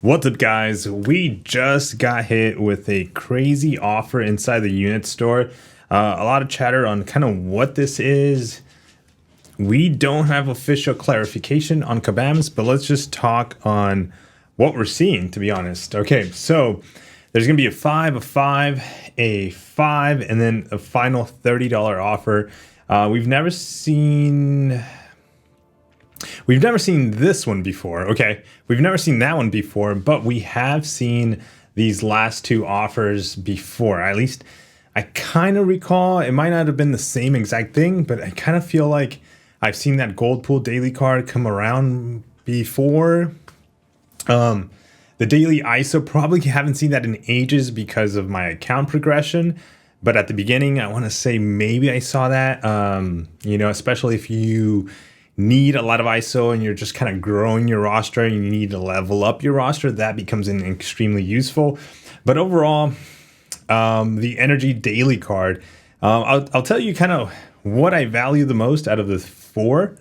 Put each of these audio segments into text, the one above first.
What's up, guys? We just got hit with a crazy offer inside the unit store. A lot of chatter on kind of what this is. We don't have official clarification on kabams, but let's just talk on what we're seeing, to be honest. Okay, so there's going to be a 5, a 5, a 5, and then a final $30 offer. We've never seen this one before. Okay, we've never seen that one before, but we have seen these last two offers before. At least I kind of recall. It might not have been the same exact thing, but I kind of feel like I've seen that gold pool daily card come around before. The daily ISO, probably haven't seen that in ages because of my account progression. But at the beginning, I want to say maybe I saw that, especially if you need a lot of ISO and you're just kind of growing your roster and you need to level up your roster, that becomes extremely useful. But overall, the energy daily card, I'll tell you kind of what I value the most out of the four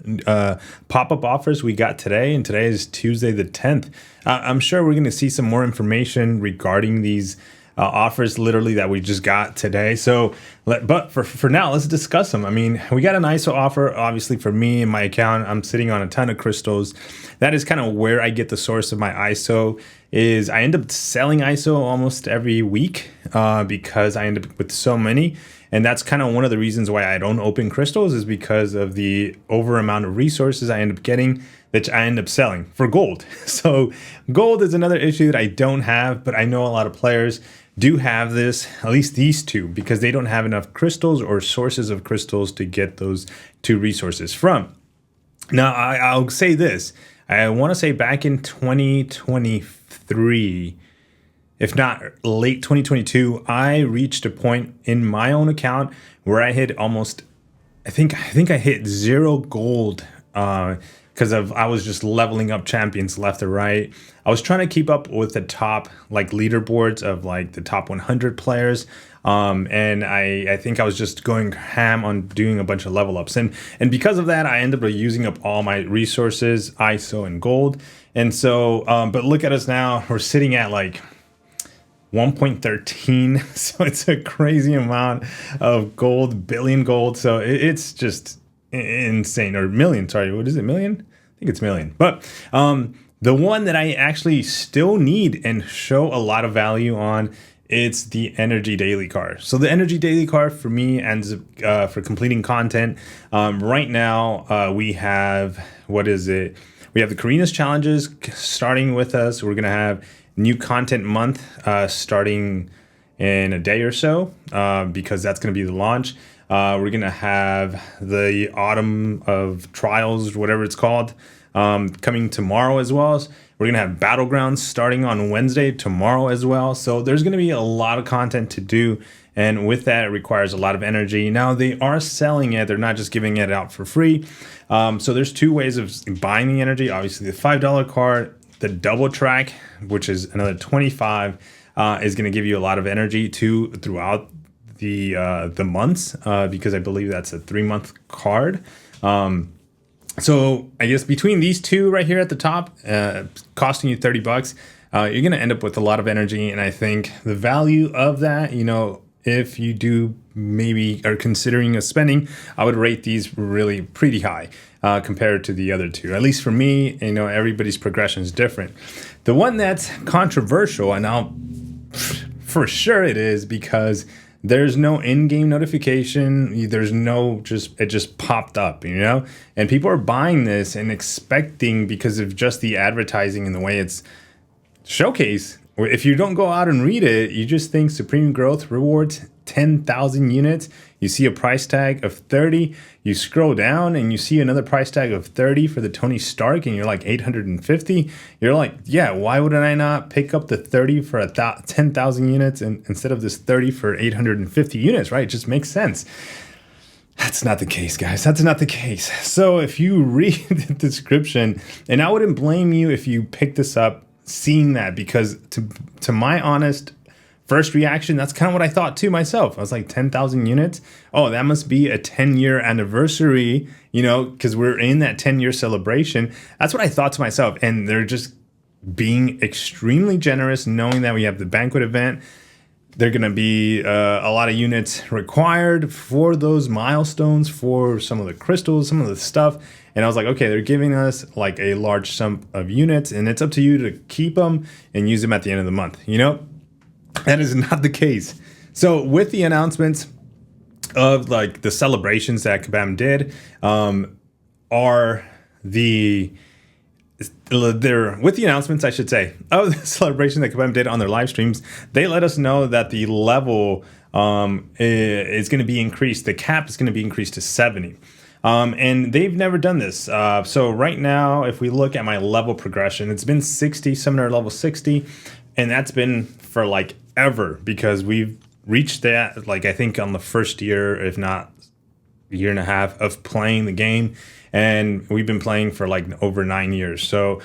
pop-up offers we got today, and today is Tuesday the 10th. I'm sure we're going to see some more information regarding these offers literally that we just got today. So, but for now, let's discuss them. I mean, we got an ISO offer. Obviously, for me and my account, I'm sitting on a ton of crystals. That is kind of where I get the source of my ISO. Is I end up selling ISO almost every week because I end up with so many. And that's kind of one of the reasons why I don't open crystals, is because of the over amount of resources I end up getting that I end up selling for gold. So gold is another issue that I don't have, but I know a lot of players do have this, at least these two, because they don't have enough crystals or sources of crystals to get those two resources from. Now, I'll say this. I want to say back in 2023, if not late 2022, I reached a point in my own account where I hit almost, I think I hit 0 gold because I was just leveling up champions left or right. I was trying to keep up with the top leaderboards of the top 100 players. And I think I was just going ham on doing a bunch of level ups. And because of that, I ended up using up all my resources, ISO and gold. And so, but look at us now, we're sitting at 1.13. So it's a crazy amount of gold, billion gold. So it's just insane. Or million, sorry, what is it, million? I think it's million. But the one that I actually still need and show a lot of value on, it's the energy daily card. So the energy daily card for me ends up for completing content. Right now we have, what is it? We have the Karina's challenges starting with us. We're gonna have new content month starting in a day or so because that's gonna be the launch. We're gonna have the autumn of trials, whatever it's called, coming tomorrow as well. We're gonna have battlegrounds starting on Wednesday tomorrow as well. So there's gonna be a lot of content to do, and with that, it requires a lot of energy. Now they are selling it; they're not just giving it out for free. So there's two ways of buying the energy. Obviously, the $5 card, the double track, which is another 25, is gonna give you a lot of energy throughout the months because I believe that's a 3-month card. So I guess between these two right here at the top, costing you $30, you're gonna end up with a lot of energy. And I think the value of that, if you do maybe are considering a spending, I would rate these really pretty high compared to the other two. At least for me, everybody's progression is different. The one that's controversial, and for sure it is, because there's no in-game notification. There's no it just popped up, and people are buying this and expecting, because of just the advertising and the way it's showcased. If you don't go out and read it, you just think Supreme Growth rewards 10,000 units. You see a price tag of 30. You scroll down and you see another price tag of 30 for the Tony Stark, and you're like 850. You're like, yeah, why wouldn't I not pick up the 30 for 10,000 units instead of this 30 for 850 units, right? It just makes sense. That's not the case, guys. That's not the case. So if you read the description, and I wouldn't blame you if you pick this up seeing that, because to my honest first reaction, that's kind of what I thought too myself. I was like, 10,000 units? Oh, that must be a 10-year anniversary, because we're in that 10-year celebration. That's what I thought to myself. And they're just being extremely generous, knowing that we have the banquet event. They're going to be a lot of units required for those milestones, for some of the crystals, some of the stuff. And I was like, okay, they're giving us like a large sum of units, and it's up to you to keep them and use them at the end of the month. You know, that is not the case. So with the announcements of like the celebrations that Kabam did, are with the announcements, I should say, of the celebration that Kabam did on their live streams, they let us know that the level is going to be increased. The cap is going to be increased to 70. And they've never done this. So right now, if we look at my level progression, it's been 60, Summoner level 60. And that's been for like ever, because we've reached that, like, I think on the first year, if not year and a half of playing the game. And we've been playing for like over 9 years. So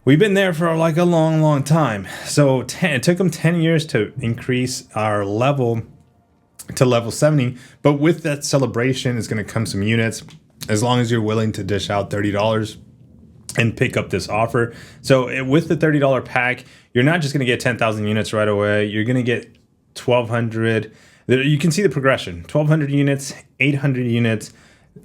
we've been there for like a long, long time. So it took them 10 years to increase our level to level 70. But with that celebration is going to come some units, as long as you're willing to dish out $30 and pick up this offer. So with the $30 pack, you're not just going to get 10,000 units right away. You're going to get 1,200. You can see the progression: 1,200 units, 800 units.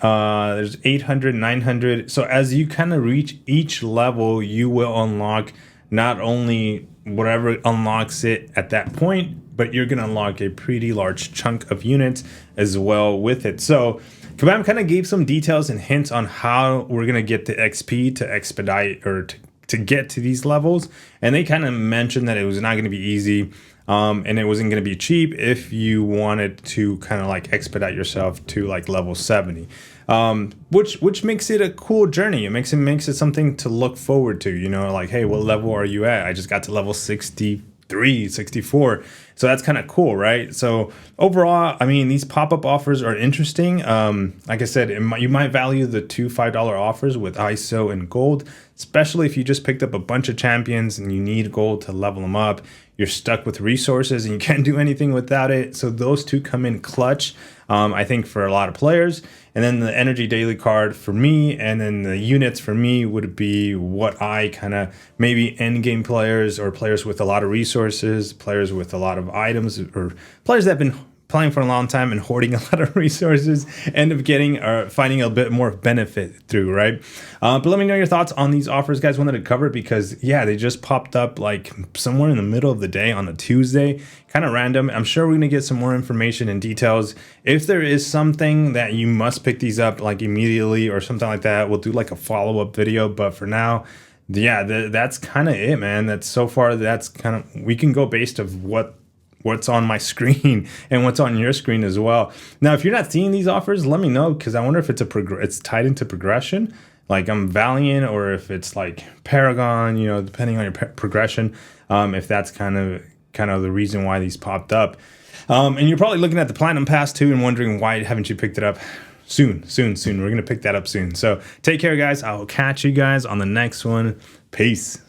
There's 800, 900. So as you kind of reach each level, you will unlock not only whatever unlocks it at that point, but you're going to unlock a pretty large chunk of units as well with it. So Kabam kind of gave some details and hints on how we're going to get the XP to expedite or to get to these levels. And they kind of mentioned that it was not going to be easy. And it wasn't going to be cheap if you wanted to kind of like expedite yourself to like level 70, which makes it a cool journey. It makes it something to look forward to, you know, like, hey, what level are you at? I just got to level 63, 64. So that's kind of cool, right? So overall, I mean, these pop-up offers are interesting. Like I said, you might value the two $5 offers with ISO and gold, especially if you just picked up a bunch of champions and you need gold to level them up. You're stuck with resources and you can't do anything without it. So those two come in clutch, I think, for a lot of players. And then the energy daily card for me, and then the units for me would be what I kind of maybe end game players or players with a lot of resources, players with a lot of items, or players that have been playing for a long time and hoarding a lot of resources end up getting or finding a bit more benefit through, right? But let me know your thoughts on these offers, guys. Wanted to cover it because, yeah, they just popped up like somewhere in the middle of the day on a Tuesday, kind of random. I'm sure we're going to get some more information and details. If there is something that you must pick these up like immediately or something like that, we'll do like a follow-up video. But for now, yeah, that's kind of it, man. That's so far, that's kind of, we can go based of what's on my screen and what's on your screen as well. Now, if you're not seeing these offers, let me know, because I wonder if it's tied into progression, like I'm Valiant, or if it's like Paragon, you know, depending on your progression, if that's kind of the reason why these popped up. And you're probably looking at the Platinum Pass too and wondering, why haven't you picked it up? Soon. We're going to pick that up soon. So take care, guys. I'll catch you guys on the next one. Peace.